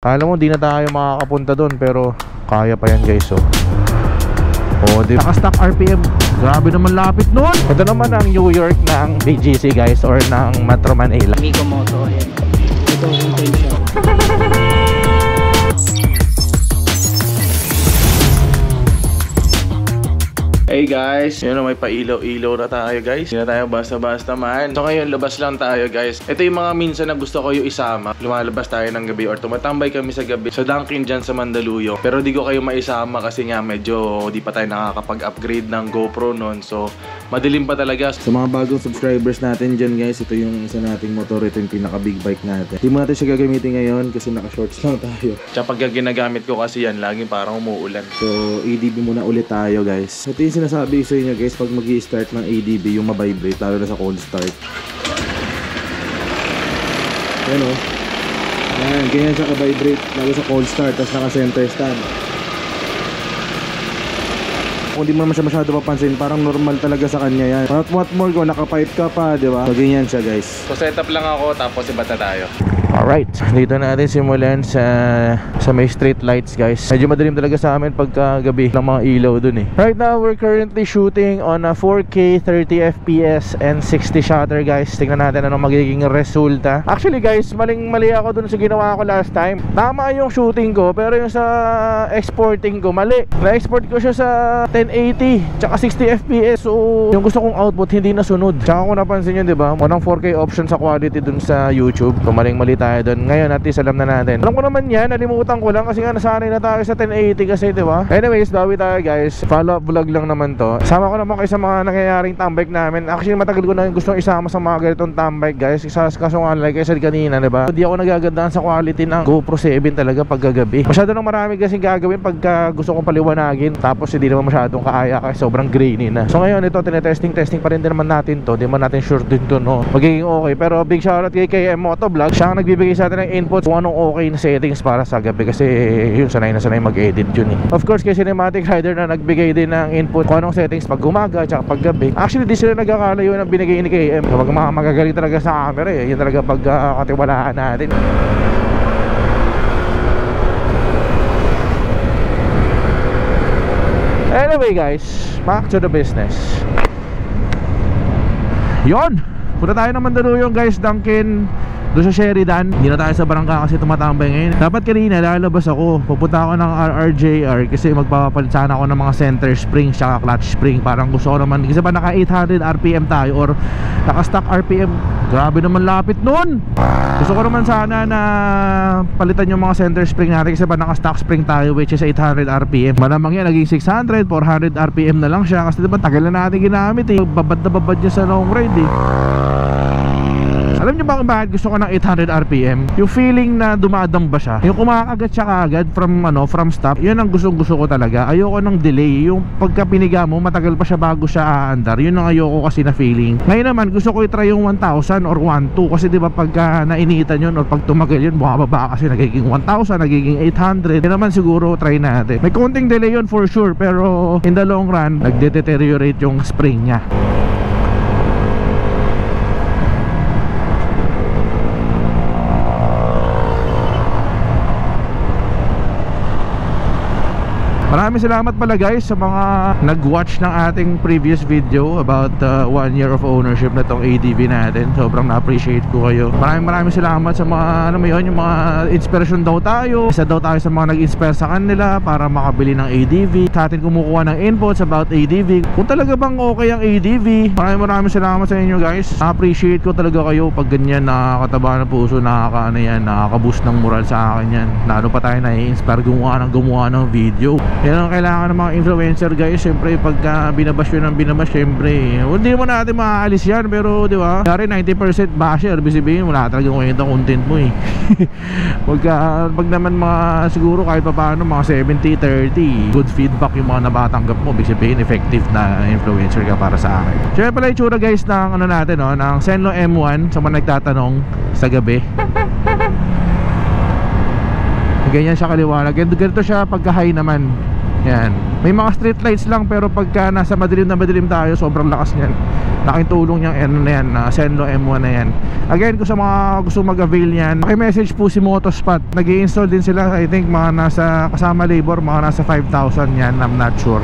Alam mo, di na tayo makakapunta doon, pero kaya pa yan guys. Oh, di naka-stock RPM. Grabe naman lapit nun. Ito naman ang New York ng BGC guys, or ng Metro Manila. Miko Moto, ayan. Ito yung train shop. Hey guys, yun, may pailaw-ilaw na tayo guys. Hindi na tayo basta-basta man. So ngayon, labas lang tayo guys. Ito yung mga minsan na gusto ko yung isama. Lumalabas tayo ng gabi or tumatambay kami sa gabi sa Dunkin dyan sa Mandaluyong. Pero di ko kayo maisama kasi nga medyo di pa tayo nakakapag-upgrade ng GoPro nun. So madilim pa talaga. Sa mga bagong subscribers natin dyan guys, ito yung isa nating motor. Ito yung pinaka-big bike natin. Di mo natin siya gagamitin ngayon kasi naka-shorts lang tayo. Tsaka pag ginagamit ko kasi yan, laging parang umuulan. So ADB muna ulit tayo guys. Ito yung sinasabi sa inyo guys, pag mag-i-start ng ADB, yung ma-vibrate, lalo na sa cold start. Ayan o. Ayan, ganyan siya ka-vibrate, lalo sa cold start, tapos naka-center stand. Kung di mo naman siya masyado papansin, parang normal talaga sa kanya yan. What more ko, naka-pipe ka pa, di ba? So ganyan siya guys. So setup lang ako, tapos iba tayo. Alright, dito natin simulan sa may street lights guys. Medyo madilim talaga sa amin pagka gabi ng mga ilaw dun eh. Right now, we're currently shooting on a 4K 30 FPS and 60 shutter guys. Tingnan natin anong magiging resulta. Actually guys, mali ako dun sa ginawa ko last time. Tama yung shooting ko, pero yung sa exporting ko, mali. Na-export ko siya sa 1080 tsaka 60 FPS. So yung gusto kong output hindi nasunod. Tsaka kung napansin nyo, diba, walang 4K option sa quality dun sa YouTube. So maling-mali tayo doon. Ngayon at least alam na natin. Alam ko naman yan, nalimutan ko lang kasi nga nasanay na tayo sa 1080 kasi, di ba? Anyways, bawi tayo guys. Follow up vlog lang naman to. Sama ko naman kayo sa mga nangyayaring tambike namin. Actually, matagal ko na gustong isama sa mga ganitong tambike guys. Kaso nga like I said kanina, di ba? Hindi ako nagagandaan sa quality ng GoPro 7 talaga pagkagabi. Masyado nang marami kasi gagawin pagka gusto kong paliwanagin. Tapos hindi naman masyadong kaaya kasi sobrang grainy na. So ngayon ito, tinetesting pa rin din naman natin to. Di man natin sure din to, no? Magiging okay. Pero big shoutout kay KM Motovlog. Siya ang nagbibigay sa atin ng inputs kung anong okay na settings para sa gabi kasi yun, sanay na sanay mag-edit yun eh. Of course, kay Cinematic Rider na nagbigay din ng input kung anong settings pag umaga at pag gabi. Actually, di sila nagkakala yun ang binigay ni KM. Kapag magagaling talaga sa camera eh, yun talaga pag katiwalaan natin. Anyway guys, back to the business. Yon, punta tayo ng Mandaluyong guys, Dunkin doon sa Sheridan. Hindi na tayo sa barangka kasi tumatambay ngayon. Dapat kanina lalabas ako, pupunta ako ng RRJR kasi magpapapalit sana ako ng mga center spring saka clutch spring. Parang gusto ko naman, kasi pa naka 800 RPM tayo or naka stock RPM. Grabe naman lapit nun. Gusto ko naman sana na palitan yung mga center spring natin kasi pa naka stock spring tayo, which is 800 RPM. Malamang yan naging 600, 400 RPM na lang siya kasi diba tagal na natin ginamit eh. Babad na babad niya sa long ride eh. Alam niyo ba kung bakit gusto ko ng 800 RPM? Yung feeling na dumadang ba siya, yung kumakagat siya kaagad from stop, yun ang gusto ko talaga. Ayoko ng delay, yung pagka piniga mo matagal pa siya bago siya aandar. Yun ang ayoko kasi na feeling. Ngayon naman gusto ko i-try yung 1000 or 12 kasi diba pagka nainitan yun or pag tumagal yun, bumababa kasi nagiging 1000, nagiging 800. Yun naman siguro try natin. May konting delay yun for sure, pero in the long run nagde-deteriorate yung spring niya. Maraming salamat pala guys sa mga nag-watch ng ating previous video about 1 year of ownership na tong ADV natin. Sobrang na-appreciate ko kayo. Maraming salamat sa mga ano mo yun, yung mga inspiration daw tayo. Isa daw tayo sa mga nag-inspire sa kanila para makabili ng ADV. Sa atin kumukuha ng inputs about ADV. Kung talaga bang okay ang ADV, maraming salamat sa inyo guys. Na-appreciate ko talaga kayo pag ganyan, nakakataba ng puso, nakaka-boost ng moral sa akin yan. Lalo pa tayo na-inspire gumawa ng video. Yan ang kailangan ng mga influencer guys. Siyempre pagka binabash yun ng binabash, siyempre hindi mo natin maaalis yan. Pero di ba, dari 90% basher, sabihin wala talagang kwenta content mo eh. Pag naman mga siguro kahit pa paano mga 70-30 good feedback yung mga nabatanggap mo, sabihin effective na influencer ka para sa akin. Siyempre pala yung tsura guys ng ano natin, no, ng Senlo M1 sa mga nagtatanong sa gabi. Ganyan siya kaliwanag. Ganito siya pagka high naman. Yan. May mga street lights lang, pero pagka nasa madilim na madilim tayo, sobrang lakas niyan. Laking tulong niyang ano na yan, Zenlo M1 na yan. Again, kung sa mga gusto mag-avail yan, message po si Motospot. Nag-i-install din sila, I think mga nasa kasama labor, mga nasa 5,000 yan, I'm not sure,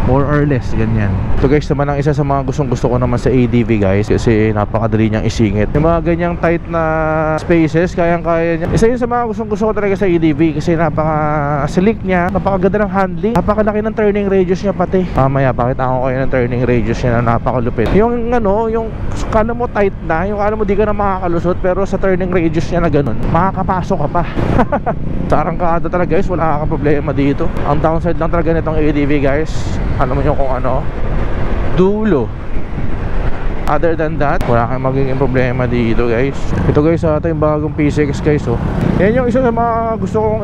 more or less, ganyan. So guys, naman ang isa sa mga gusto ko naman sa ADV guys, kasi napakadali niyang isingit. Yung mga ganyang tight na spaces, kayang-kaya niya. Isa yun sa mga gusto ko talaga sa ADV, kasi napaka-slick niya, napakaganda ng handling, napakalaki ng turning radius niya pati. Mamaya, pakita ko kayo ng turning radius niya na napakalupit. Yung ano, yung kala mo tight na, yung kala mo di ka na makakalusot, pero sa turning radius niya na ganun, makakapasok ka pa. Sa arangkada talaga guys, wala kang problema dito. Ang downside lang talaga nitong ADV guys, alam mo nyo kung ano, dulo. Other than that, wala kang magiging problema dito guys. Ito guys, ito yung bagong PCX guys, oh. Yan yung isa sa mga gusto kong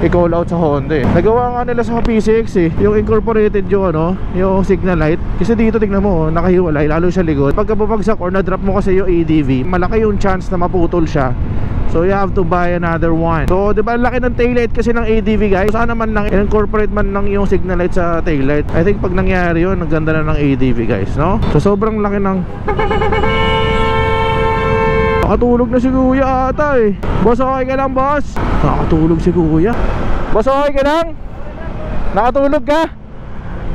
i-call out sa Honda eh. Nagawa nga nila sa PCX eh, yung incorporated yung ano, yung signal light. Kasi dito tignan mo, nakahiwalay, lalo sa likod. Pagka bumagsak or na-drop mo kasi yung ADV, malaki yung chance na maputol siya. So you have to buy another one. So diba laki ng taillight kasi ng ADV guys. Sana man lang incorporate man lang yung signal light sa taillight. I think pag nangyari yun, ang ganda na ng ADV guys, no? So sobrang laki ng... Nakatulog na si kuya ata eh. Boss, okay ka lang boss? Nakatulog si kuya. Boss, okay ka lang? Nakatulog ka?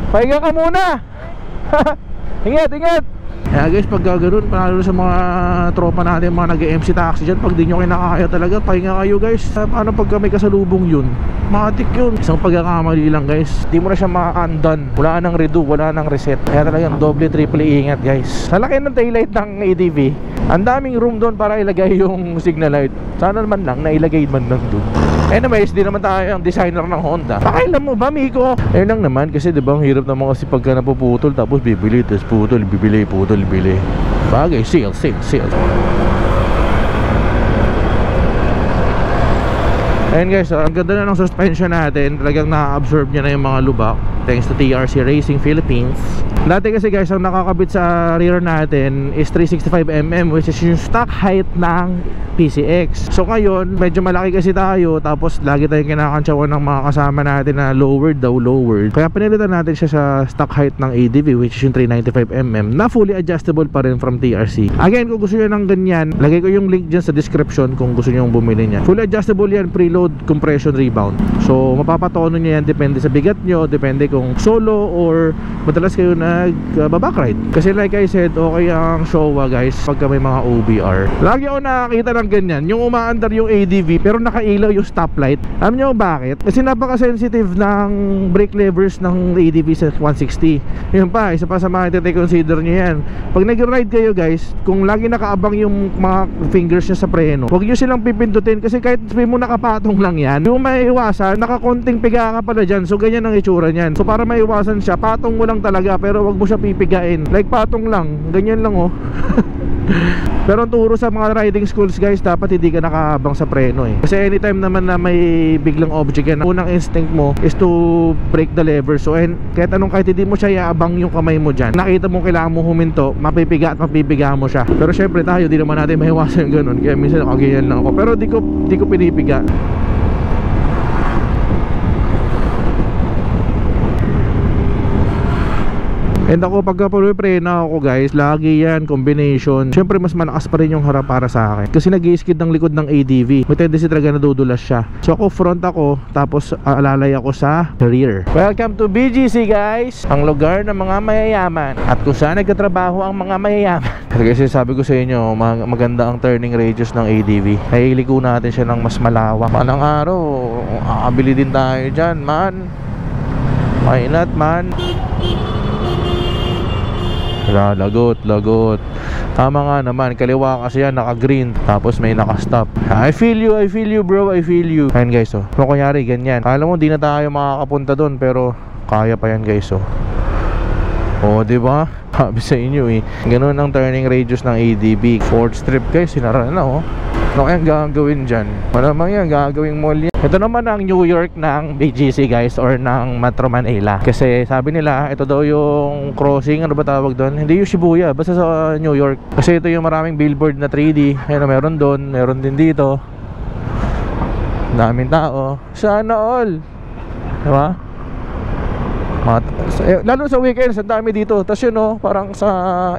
Pahinga ka muna. Ingat, ingat. Kaya guys, pag ganoon, panalo sa mga tropa natin, mga nag-MC taxi dyan, pag di nyo kinakaya talaga, pahinga kayo guys. Paano pagka may kasalubong yun? Matik yun. Isang pagkakamali lang guys, di mo na siya ma-undone. Wala nang redo, wala nang reset. Kaya talagang doble, triple ingat guys. Sa laki ng taillight ng ADV, ang daming room doon para ilagay yung signal light. Sana naman lang, nailagay man lang doon. Anyways, di naman tayo ang designer ng Honda. Pakailan mo ba, Miko? Eh lang naman, kasi diba ang hirap naman kasi pagka napuputol, tapos bibili, tapos putol, bibili, putol, bili. Bagay, seal. Ayun guys, ang ganda na ng suspension natin. Talagang na-absorb niya na yung mga lubak, thanks to TRC Racing Philippines. Dati kasi guys, ang nakakabit sa rear natin is 365mm, which is yung stock height ng PCX. So ngayon, medyo malaki kasi tayo, tapos lagi tayong kinakantsawan ng mga kasama natin na lowered daw, lowered. Kaya pinilitan natin siya sa stock height ng ADV, which is yung 395mm, na fully adjustable pa rin from TRC. Again, kung gusto nyo ng ganyan, lagay ko yung link dyan sa description kung gusto nyo bumili niya. Fully adjustable yan, preload, compression, rebound. So mapapatono nyo yan, depende sa bigat nyo, depende kung solo or madalas kayo nag-back ride. Kasi like I said, okay ang Showa guys pagka may mga OBR. Lagi ako nakakita ng ganyan, yung umaandar yung ADV pero nakailaw yung stoplight. Alam nyo bakit? Kasi napaka-sensitive ng brake levers ng ADV sa 160. Yun pa, isa pa sa mga consider nyo yan. Pag nag-ride kayo guys, kung lagi nakaabang yung mga fingers nyo sa preno, huwag nyo silang pipindutin kasi kahit sabihin mo nakapatong lang yan, yung maiiwasan, nakakonting piga ka pala dyan. So ganyan ang itsura nyan. So para maiwasan siya, patong mo lang talaga pero wag mo siya pipigain. Like patong lang, ganyan lang oh. Pero ang turo sa mga riding schools guys, dapat hindi ka nakaabang sa preno eh. Kasi anytime naman na may biglang object yan, unang instinct mo is to break the lever. So kahit hindi mo siya iabang yung kamay mo dyan, nakita mo kailangan mo huminto, mapipiga at mapipiga mo siya. Pero syempre tayo, di naman natin mahiwasan yung ganun. Kaya minsan nakaganyan lang ako. Pero di ko pinipiga. And ako pagka prena ako guys, lagi yan combination. Syempre mas malakas pa rin yung harap para sa akin, kasi nag-i-skid ng likod ng ADV. May tendency talaga na dudulas siya. So ako front ako, tapos alalay ako sa rear. Welcome to BGC guys, ang lugar ng mga mayayaman at kung saan nagtatrabaho ang mga mayayaman. Kasi sabi ko sa inyo, maganda ang turning radius ng ADV. Nailiko natin siya ng mas malawak. Anong araw, kakabili din tayo dyan man. Why not man? Lagot. Tama nga naman, kaliwa kasi yan, naka-green, tapos may naka-stop. I feel you bro, I feel you. Ayun guys oh, kung kunyari ganyan, alam mo di na tayo makakapunta doon, pero kaya pa yan guys oh. Oh diba? Sabi sa inyo eh, ganun ang turning radius ng ADV. Fourth strip guys, sinara na oh. Ano kayang gagawin dyan? Malamang yan, gagawing mall yan. Ito naman ang New York ng BGC guys, or ng Metro Manila. Kasi sabi nila, ito daw yung crossing, ano ba tawag doon? Hindi yung Shibuya, basta sa New York. Kasi ito yung maraming billboard na 3D. Ayun, meron doon, meron din dito. Daming tao. Sana all. Diba? Lalo sa weekends, ang dami dito. Tapos yun no, parang sa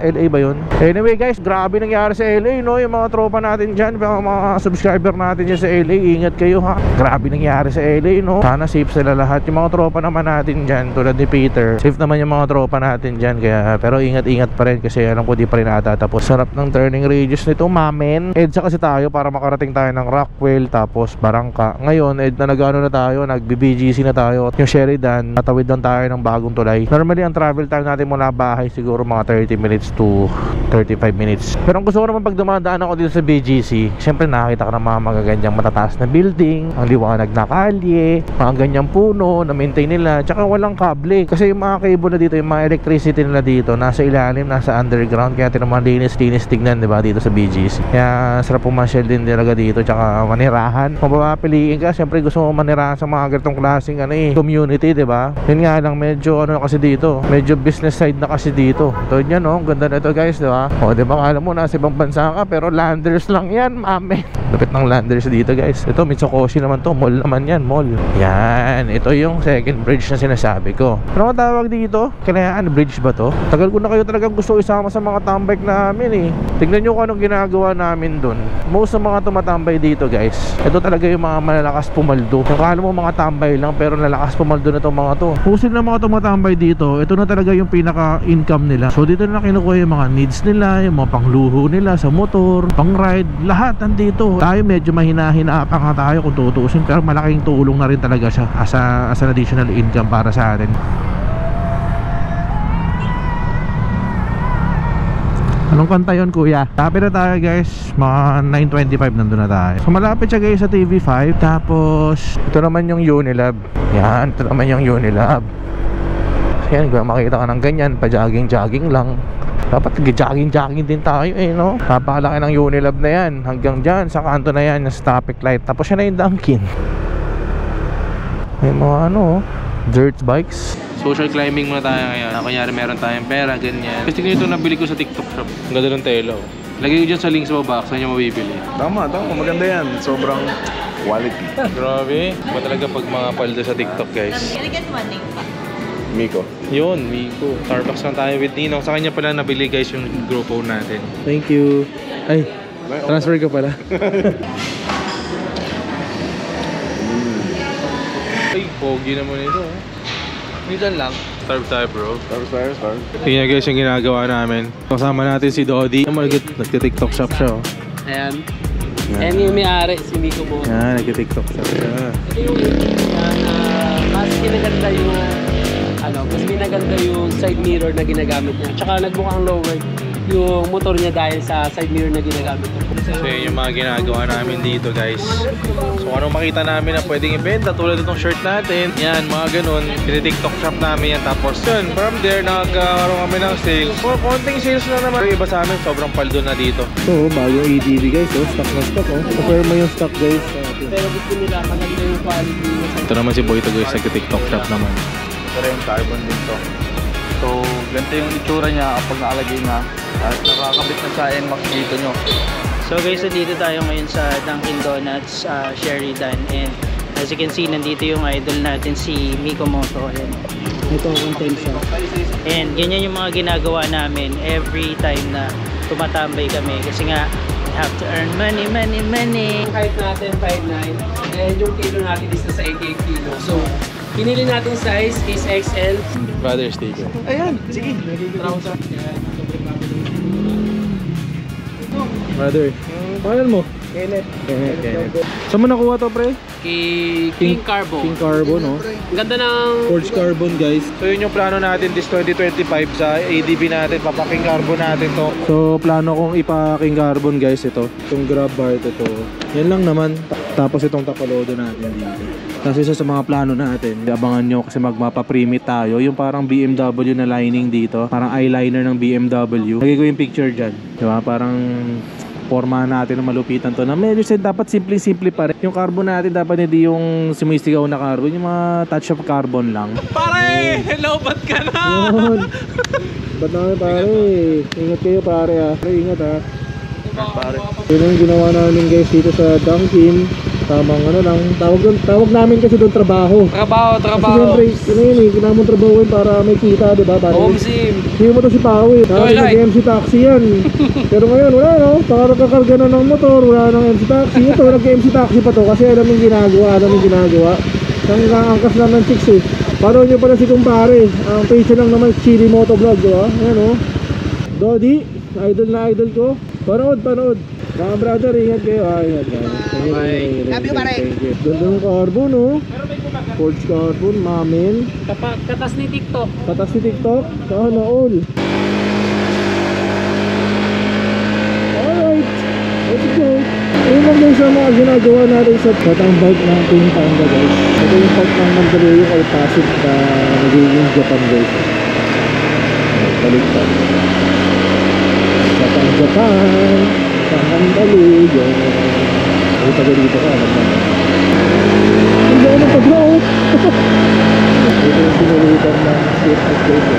LA ba yun? Anyway guys, grabe nangyari sa LA no. Yung mga tropa natin dyan, mga subscriber natin dyan sa LA, ingat kayo ha. Grabe nangyari sa LA no. Sana safe sila lahat. Yung mga tropa naman natin dyan, tulad ni Peter, safe naman yung mga tropa natin dyan. Kaya, pero ingat-ingat pa rin kasi alam ko di pa rin natatapos. Sarap ng turning radius nito, mamen. EDSA kasi tayo para makarating tayo ng Rockwell, tapos Barangka. Ngayon, nag-ano na tayo, nag-BGC na tayo. Yung Sheridan, tatawid lang tayo ng bagong tulay. Normally, ang travel time natin mula bahay siguro mga 30 minutes to 35 minutes. Pero ang gusto ko naman pag dumadaan ako dito sa BGC, syempre nakakita ka ng mga magagandang matataas na building, ang liwanag na kalye, mga ganyang puno na maintain nila, tsaka walang kable. Kasi yung mga cable na dito, yung mga electricity nila dito, nasa ilalim, nasa underground. Kaya tinaman linis tignan, diba, dito sa BGC. Kaya sarap pumasyal din talaga dito, tsaka manirahan. Kung papapiliin ka, syempre gusto mo manirahan sa mga ganitong klaseng community, diba? Yun nga lang, medyo ano kasi dito, medyo business side na kasi dito. Ito yan no, ganda na ito guys, diba? O diba, alam mo nasa ibang bansa ka pero landers lang yan, mame. Lupit ng landers dito guys. Ito Mitsukoshi naman to, mall naman yan, mall. Yan, ito yung second bridge na sinasabi ko. Ano ang tawag dito? Kalayaan bridge ba to? Tagal ko na kayo talagang gusto isama sa mga tambike namin Tignan nyo kung anong ginagawa namin dun. Most ng mga tumatambay dito guys, ito talaga yung mga malalakas pumaldo. Kung kala mo mga tambay lang pero lalakas pumaldo na itong mga to. Pusin na mga tumatambay dito, ito na talaga yung pinaka-income nila. So dito na kinukuha yung mga needs nila, yung mga pangluho nila sa motor, pang ride, lahat nandito. Tayo medyo mahina-hina pa nga tayo kung tutuusin, pero malaking tulong na rin talaga siya as an additional income para sa atin. Anong kanta yun kuya? Lapit na tayo guys, mga 9:25 nandun na tayo. So malapit siya guys sa TV5. Tapos ito naman yung Unilab. Yan, ito naman yung Unilab. Yan, kung makita ka ng ganyan, pa-jogging-jogging lang. Dapat jogging-jogging din tayo no? Napakalaki ng Unilab na yan. Hanggang dyan, sa kanto na yan, sa traffic light. Tapos yan na yung Dunkin. May mga dirt bikes. Social climbing muna tayo ngayon. Kunyari meron tayong pera, ganyan. Kasi tingnan ito nabili ko sa TikTok shop. Ang ganda ng telo. Lagay ko dyan sa link sa baba, saan nyo mabibili. Tama, maganda yan. Sobrang quality. Grabe. Ba talaga pag mga paldo sa TikTok guys. Can I get one name pa? Miko. Yun, Miko. Starbucks lang tayo with Ninong. Sa kanya pala nabili guys yung group phone natin. Thank you. Ay, transfer ka pala. Ay, pogi naman ito. Minsan lang. Starve tayo bro. Starve. Tingnan guys yung ginagawa namin. Kasama natin si Dodi. Nagti-TikTok shop siya Ayan. Ayan yung may-ari, si Miko mo. Yan, nagti-TikTok shop siya. Ito yung mas kinaganda yung mas pinaganda yung side mirror na ginagamit niya. Tsaka nagmukhang lower yung motor niya dahil sa side mirror na ginagamit niya. So yun yung mga ginagawa namin dito guys. So anong makita namin na pwedeng ibenta, tulad itong shirt natin, yan mga ganun, pini-TikTok shop namin yan. Tapos yun, from there nagkaroon kami ng sales. So konting sales na naman. Pero iba sa amin, sobrang paldo na dito. So bagong ADV guys, stock na stock Compare mo yung stock guys. Pero gusto nila maganda yung quality. Ito naman si Boy ito guys, nagti-TikTok shop naman. Ito rin yung carbon dito. So, ganito yung itsura niya kapag naalagay na. At nakakabit na sa NMAX dito nyo. So guys, dito tayo ngayon sa Dunkin Donuts, Sheridan, and as you can see, nandito yung idol natin si Miko Moto. Ayan. Ito ang content siya. And ganyan yung mga ginagawa namin every time na tumatambay kami kasi nga we have to earn money. Yung height natin 5'9", and yung kilo natin is nasa 88 kilo. So, pinili natin size is XL. Father's Day ko. Ayan, sige. Brother, pangalan mo? Kenneth. Saan mo nakuha to pre? King Carbo. King Carbo no? Ganda ng Forged carbon guys. So yun yung plano natin this 2025 sa ADB natin, papaking carbon natin to. So plano kong ipa-king carbon guys ito. Itong grab bar ito. Yan lang naman. Tapos itong tapalodo natin dito. Kasi isa sa mga plano natin, abangan nyo kasi magmapa-premit tayo. Yung parang BMW na lining dito, parang eyeliner ng BMW. Lagay ko yung picture dyan. Diba? Parang forma natin na malupitan to na medyo dapat simple pa rin. Yung carbon natin dapat hindi yung sumisigaw na carbon, yung mga touch of carbon lang. Pare! Hello, ba't ka na? Yun. Ba't na pare? Ingat kayo pare ha. Ingat ha. Pare. Yun ang ginawa namin guys dito sa Dunkin. tamang ano lang, tawag namin kasi doon trabaho. Trabaho. Kasi siyempre, yun eh, kailangan mong trabahuin para may kita, di ba? Home sim. Hindi mo to si Pao eh. Dati Joyride. nag-MC taxi yan. Pero ngayon, wala no? Baka nagkakarga na ng motor, wala nang MC taxi. Ito, nag-MC taxi pa to kasi alam yung ginagawa. Nangangangkas lang ng chicks eh. Paano nyo pala si kumpare? Ang page lang naman, Chili Motovlog, di ba? Ayan o. Dodi, idol na idol ko. Panood. Mga brother, ingat kayo. Ingat kayo. Love you, pare. Ganda ng carbon, no? Forged carbon, mamin. Katas ni TikTok. Sana all. Alright, let's go. Ayun lang guys ang mga ginagawa natin sa batang bike ng King Panda guys. Ito yung part ng Mandaluyong kay Pasig na nagiging Japan guys. Baliktad. Batang Japan, sa Mandaluyong. Ay, taga dito ka, alam naman. Ang gano'n ng pag-road. Ito yung sinulitan ng statement guys.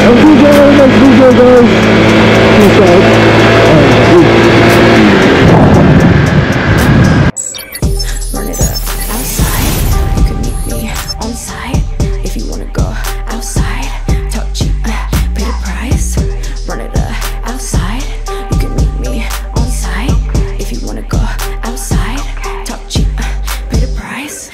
Ang video guys, peace out.